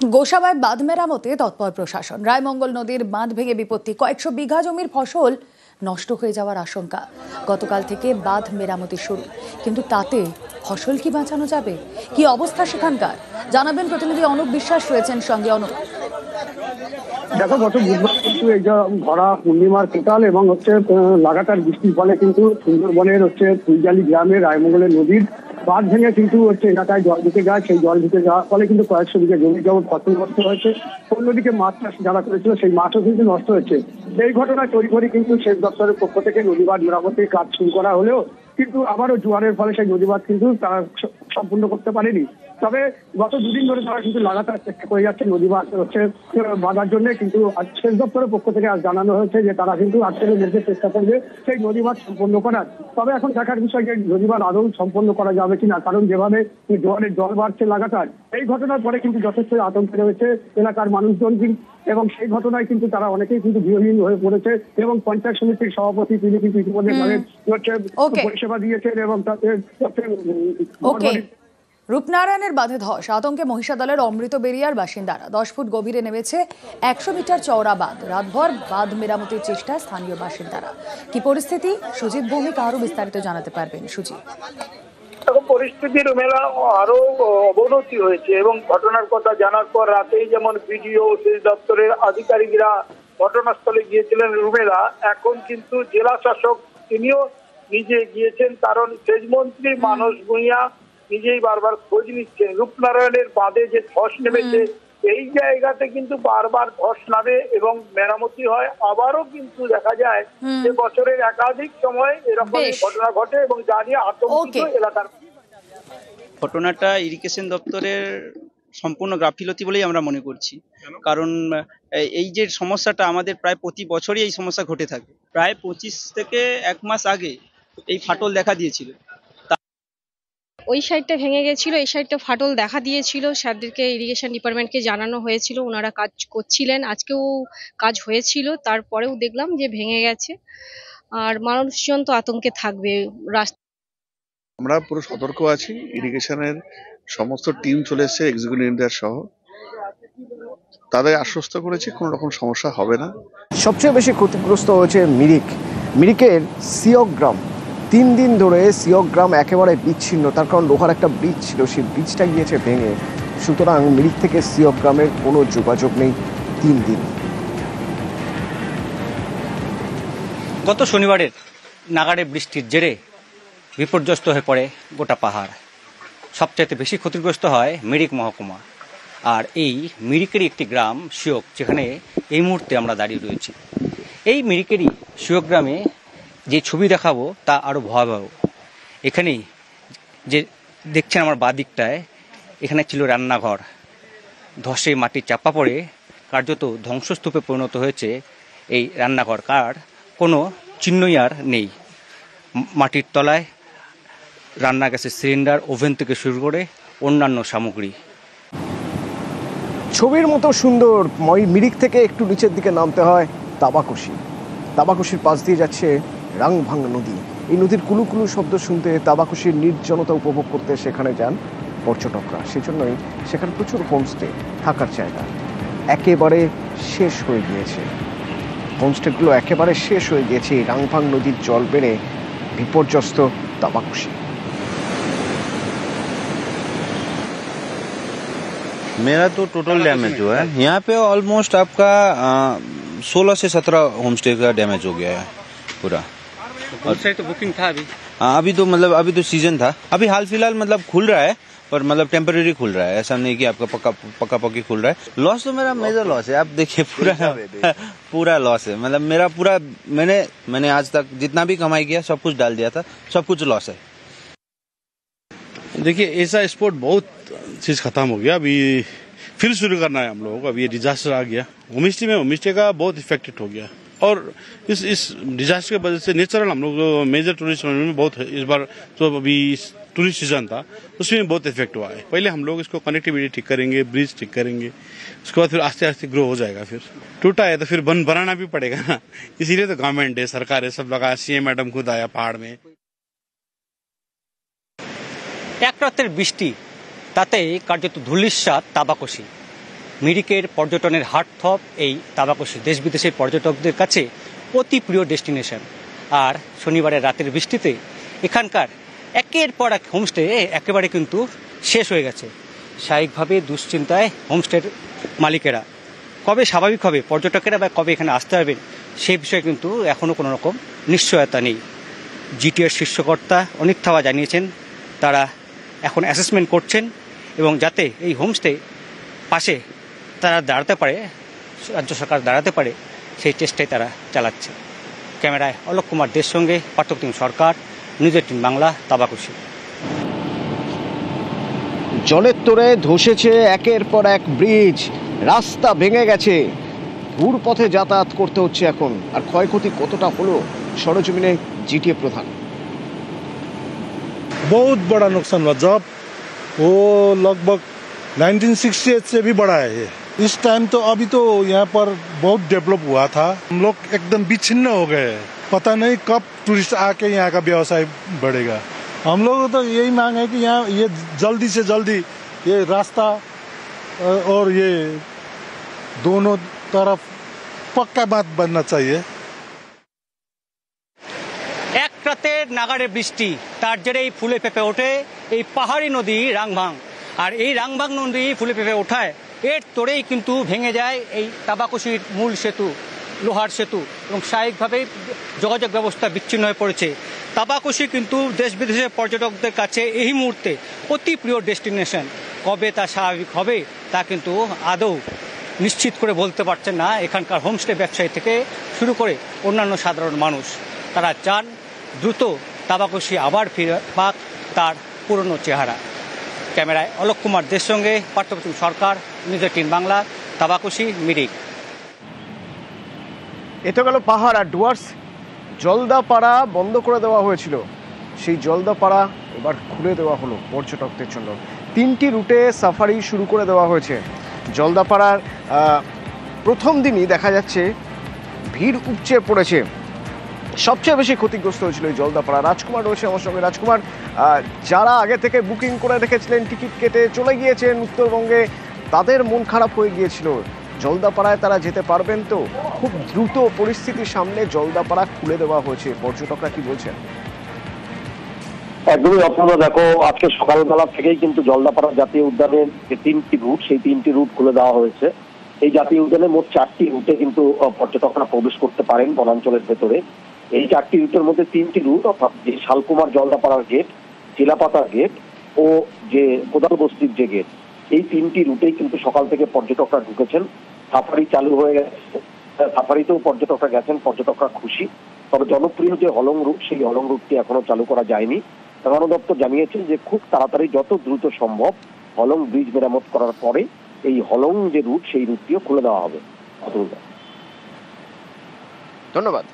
গোসাবায় বাঁধ মেরামতে তৎপর প্রশাসন। রায়মঙ্গল নদীর বাঁধ ভেঙে বিপত্তি, কয়েকশো বিঘা জমির ফসল নষ্ট হয়ে যাওয়ার আশঙ্কা। গতকাল থেকে বাঁধ মেরামতি শুরু, কিন্তু তাতে ফসল কি বাঁচানো যাবে? কি অবস্থা সেখানকার জানাবেন প্রতিনিধি অনুপ বিশ্বাস, রয়েছেন সঙ্গে। অনুপ, দেখো, গত বুধবার কিন্তু এই যে ভরা পূর্ণিমার কোটাল এবং লাগাতার বৃষ্টির ফলে কিন্তু সুন্দরবনের ফুলজালি গ্রামের রায়মঙ্গলের নদীর বাঁধ ভেঙে কিন্তু এলাকায় জল ঢুকে যায়। সেই জল ঢুকে যাওয়ার ফলে কিন্তু কয়েকশো বিঘা জমি যেমন ফসলগ্রস্ত হয়েছে, অন্যদিকে মাছ চাষ যারা করেছিল সেই মাছও কিন্তু নষ্ট হয়েছে। এই ঘটনায় তড়িঘড়ি কিন্তু সেচ দপ্তরের পক্ষ থেকে নদী বাঁধ মেরামতির কাজ শুরু করা হলেও কিন্তু আবারও জোয়ারের ফলে সেই নদী বাঁধ কিন্তু তারা সম্পূর্ণ করতে পারেনি। তবে গত দুদিন ধরে তারা কিন্তু লাগাতার চেষ্টা করে যাচ্ছে নদী বাঁধ বাঁধার জন্য, কিন্তু সেচ দপ্তরের পক্ষ থেকে আজ জানানো হয়েছে যে তারা কিন্তু আজকের মধ্যে চেষ্টা করবে সেই নদী বাঁধ সম্পন্ন করার। তবে এখন দেখার বিষয় যে নদী বাঁধ আদৌ সম্পন্ন করা যাবে কিনা, কারণ যেভাবে জোয়ারের জল বাড়ছে লাগাতার, এই ঘটনার পরে কিন্তু যথেষ্ট আতঙ্কে রয়েছে এলাকার মানুষজন। এবং সেই ঘটনায় কিন্তু তারা অনেকেই কিন্তু গৃহহীন হয়ে পড়েছে এবং পঞ্চায়েত সমিতির সভাপতি তিনি কিন্তু ইতিমধ্যে পরিষেবা দিয়েছেন এবং তাদের রূপনারায়ণের বাঁধে ধস, আতঙ্কে মহিষাদলের অমৃতবেরিয়ার বাসিন্দারা। 10 ফুট গভীরে নেমেছে 100 মিটার চওড়া বাঁধ। রাতভর বাঁধ মেরামতির চেষ্টায় স্থানীয় বাসিন্দারা। কি পরিস্থিতি, সুজিত ভৌমিক আরো বিস্তারিত জানাতে পারবেন। সুজিত, পরিস্থিতির মেলা আরো অবনতি হয়েছে এবং ঘটনার কথা জানার পর রাতেই যেমন বিডিও সেচ দপ্তরের আধিকারিকরা ঘটনাস্থলে গিয়েছিলেন রুমেলা, এখন কিন্তু জেলা শাসক তিনিও নিজে গিয়েছেন, কারণ সেচ মন্ত্রী মানস ভূঁইয়া নিজেই বারবার খোঁজ নিচ্ছেন। রূপনারায়ণের বাঁধে যে ধস নেমেছে এই জায়গাতে কিন্তু বারবার ধস নামে এবং মেরামতি হয়। আবারও কিন্তু দেখা যায় যে বছরের একাধিক সময় এরকম ঘটনা ঘটে এবং যা নিয়ে আতঙ্কিত এলাকার। ঘটনাটা ইরিগেশন দপ্তরের সম্পূর্ণ গাফিলতি বলেই আমরা মনে করছি, কারণ এই যে সমস্যাটা আমাদের প্রায় প্রতি বছরই এই সমস্যা ঘটে থাকে। প্রায় 25 থেকে 1 মাস আগে এই ফাটল দেখা দিয়েছিল। ওই সাইডটা ভেঙে গেছিল, এই সাইডটা ফাটল দেখা দিয়েছিল। স্যারদেরকে, ইরিগেশন ডিপার্টমেন্টকে জানানো হয়েছিল, ওনারা কাজ করছিলেন। আজকেও কাজ হয়েছিল, তারপরেও দেখলাম যে ভেঙে গেছে। আর মানুষজন তো আতঙ্কে থাকবে। আমরা পুরো সতর্ক আছি, ইরিগেশনের সমস্ত টিম চলে এসেছে, এক্সিকিউটিভ ইঞ্জিনিয়ার সহ। তাদের আশ্বস্ত করেছি কোনো রকম সমস্যা হবে না। সবচেয়ে বেশি ক্ষতিগ্রস্ত হয়েছে মিরিকের সিওক গ্রাম। 3 দিন ধরে সিওক গ্রাম একেবারে বিচ্ছিন্ন, তার কারণ লোহার একটা ব্রিজ ছিল, সেই ব্রিজটা গিয়েছে ভেঙে। সুতরাং মিরিক থেকে সিওক গ্রামের কোনো যোগাযোগ নেই 3 দিন। গত শনিবারের নাগাড়ে বৃষ্টির জেরে বিপর্যস্ত হয়ে পড়ে গোটা পাহাড়। সবচাইতে বেশি ক্ষতিগ্রস্ত হয় মিরিক মহকুমা। আর এই মিরিকেরই একটি গ্রাম সিওক, যেখানে এই মুহূর্তে আমরা দাঁড়িয়ে রয়েছি। এই মিরিকেরই সিওক গ্রামে যে ছবি দেখাবো তা আরও ভয়াবহ। এখানেই যে দেখছেন আমার বাঁ দিকটায়, এখানে ছিল রান্নাঘর। ধসে মাটি চাপা পড়ে কার্যত ধ্বংসস্তূপে পরিণত হয়েছে এই রান্নাঘর, কার কোনো চিহ্নই আর নেই। মাটির তলায় রান্না গ্যাসের সিলিন্ডার, ওভেন থেকে শুরু করে অন্যান্য সামগ্রী। ছবির মতো সুন্দর মিরিক থেকে একটু নিচের দিকে নামতে হয় তাবাকুশির পাশ দিয়ে যাচ্ছে রাংভাং নদী। এই নদীর কুলুকুলু শব্দ শুনতে, তাবাকুশির নির্জনতা উপভোগ করতে সেখানে যান পর্যটকরা। সেজন্যই সেখানে প্রচুর হোমস্টে, থাকার জায়গা একেবারে শেষ হয়ে গিয়েছে। হোমস্টেগুলো একেবারে শেষ হয়ে গিয়েছে এই রাংভাং নদীর জল বেড়ে বিপর্যস্ত তাবাকুশি। मेरा तो टोटल डैमेज हुआ है। यहाँ पे ऑलमोस्ट आपका 16 से 17 होम स्टे का डैमेज हो गया है पूरा। और तो बुकिंग था अभी? अभी तो अभी तो सीजन था। अभी हाल फिलहाल खुल रहा है, पर टेम्परेरी खुल रहा है, ऐसा नहीं कि आपका पक्का पक्की खुल रहा है। लॉस तो मेरा मेजर लॉस है। आप देखिए पूरा लॉस है। मेरा पूरा मैंने आज तक जितना भी कमाई किया सब कुछ डाल दिया था, सब कुछ लॉस है। देखिए, ऐसा स्पोर्ट बहुत चीज खत्म हो गया, अभी फिर शुरू करना है हम लोगों को। अभी ये डिजास्टर आ गया होम स्टे का बहुत इफेक्टेड हो गया, और इस डिजास्टर की वजह से नेचुरल हम लोग मेजर टूरिस्ट में बहुत इस बार तो अभी टूरिस्ट सीजन था उसमें बहुत इफेक्ट हुआ है। पहले हम लोग इसको कनेक्टिविटी ठीक करेंगे, ब्रिज ठीक करेंगे, उसके बाद फिर आस्ते आस्ते ग्रो हो जाएगा। फिर टूटा है तो फिर बनाना भी पड़ेगा ना, इसीलिए तो गवर्नमेंट है, सरकार है, सब लगा, सीएम मैडम खुद आया पहाड़ में। এক রাতের বৃষ্টি, তাতেই কার্যত ধূলিসাৎ তাবাকুশি। মিরিকের পর্যটনের হাটথপ এই তাবাকুশি দেশ বিদেশের পর্যটকদের কাছে অতি প্রিয় ডেস্টিনেশন। আর শনিবারের রাতের বৃষ্টিতে এখানকার একের পর এক হোমস্টে একেবারে কিন্তু শেষ হয়ে গেছে। স্বাভাবিকভাবে দুশ্চিন্তায় হোমস্টের মালিকেরা, কবে স্বাভাবিক হবে পর্যটকেরা বা কবে এখানে আসতে পারবেন সেই বিষয়ে কিন্তু এখনও কোনো রকম নিশ্চয়তা নেই। জিটিএর শীর্ষকর্তা অনিক থাওয়া জানিয়েছেন তারা এখন অ্যাসেসমেন্ট করছেন এবং যাতে এই হোমস্টে পাশে তারা দাঁড়াতে পারে, রাজ্য সরকার দাঁড়াতে পারে, সেই চেষ্টাই তারা চালাচ্ছে। ক্যামেরায় অলোক কুমার দের সঙ্গে পার্থপ্রতিম সরকার, নিউজ 18 বাংলা, তাবাকুশি। জলের তোড়ে ধসেছে একের পর এক ব্রিজ, রাস্তা ভেঙে গেছে, ঘুর পথে যাতায়াত করতে হচ্ছে এখন। আর ক্ষয়ক্ষতি কতটা হলো সরেজমিনে জিটিএ প্রধান। बहुत बड़ा नुकसान हुआ, जब वो लगभग 1968 से भी बड़ा है ये। इस टाइम तो अभी तो यहाँ पर बहुत डेवलप हुआ था, हम लोग एकदम विच्छिन्न हो गए। पता नहीं कब टूरिस्ट आके यहाँ का व्यवसाय बढ़ेगा। हम लोग तो यही मांग है कि यहाँ ये जल्दी से जल्दी ये रास्ता और ये दोनों तरफ पक्का बात बनना चाहिए। এক রাতের নাগাড়ে বৃষ্টি, তার জেরেই ফুলে ফেঁপে ওঠে এই পাহাড়ি নদী রাংভাং। আর এই রাংভাং নদী ফুলে ফেঁপে ওঠায় এর তোড়েই কিন্তু ভেঙে যায় এই তাবাকুশির মূল সেতু, লোহার সেতু, এবং স্বাভাবিকভাবে যোগাযোগ ব্যবস্থা বিচ্ছিন্ন হয়ে পড়েছে। তাবাকুশি কিন্তু দেশ বিদেশের পর্যটকদের কাছে এই মুহূর্তে অতি প্রিয় ডেস্টিনেশন। কবে তা স্বাভাবিক হবে তা কিন্তু আদৌ নিশ্চিত করে বলতে পারছেন না এখানকার হোমস্টে ব্যবসায়ী থেকে শুরু করে অন্যান্য সাধারণ মানুষ। তারা চান দ্রুত তাবাকুশি আবার ফিরে পাক তার পুরনো চেহারা। ক্যামেরায় অলোক কুমার দের সঙ্গে পার্থপ্রতিম সরকার, নিউজ 18 বাংলা, তাবাকুশি, মিরিক। এ তো গেল পাহাড় আর ডুয়ার্স। জলদাপাড়া বন্ধ করে দেওয়া হয়েছিল, সেই জলদাপাড়া এবার খুলে দেওয়া হলো পর্যটকদের জন্য। 3টি রুটে সাফারি শুরু করে দেওয়া হয়েছে। জলদাপাড়ার প্রথম দিনই দেখা যাচ্ছে ভিড় উপচে পড়েছে। সবচেয়ে বেশি ক্ষতিগ্রস্ত হয়েছিল এই জলদাপাড়া। রাজকুমার রয়েছে আমার সঙ্গে। রাজকুমার, যারা আগে থেকে বুকিং করে রেখেছিলেন, টিকিট কেটে চলে গিয়েছেন উত্তরবঙ্গে, তাদের মন খারাপ হয়ে গিয়েছিল। জলদাপাড়ায় তারা যেতে পারবেন তো? খুব দ্রুত পরিস্থিতির সামনে জলদাপাড়া খুলে দেওয়া হয়েছে, পর্যটকরা কি বলছেন? একদমই অপূর্ব। দেখো, আজকে সকালবেলা থেকেই কিন্তু জলদাপাড়া জাতীয় উদ্যানের যে 3টি রুট, সেই 3টি রুট খুলে দেওয়া হয়েছে। এই জাতীয় উদ্যানে মোট 4টি রুটে কিন্তু পর্যটকরা প্রবেশ করতে পারেন বনাঞ্চলের ভেতরে। এই 4টি রুটের মধ্যে 3টি রুট, অর্থাৎ যে শালকুমার জলদাপাড়ার গেট, চিলাপাতার গেট ও যে কোদাল বস্তির যে গেট, এই 3টি রুটেই কিন্তু সকাল থেকে পর্যটকরা ঢুকেছেন। সাফারি চালু হয়ে গেছে, সাফারিতেও পর্যটকরা গেছেন, পর্যটকরা খুশি। তবে জনপ্রিয় যে হলং রুট, সেই হলং রুটটি এখনো চালু করা যায়নি। বন দপ্তর জানিয়েছেন যে খুব তাড়াতাড়ি, যত দ্রুত সম্ভব, হলং ব্রিজ মেরামত করার পরে এই হলং যে রুট, সেই রুটটিও খুলে দেওয়া হবে। ধন্যবাদ।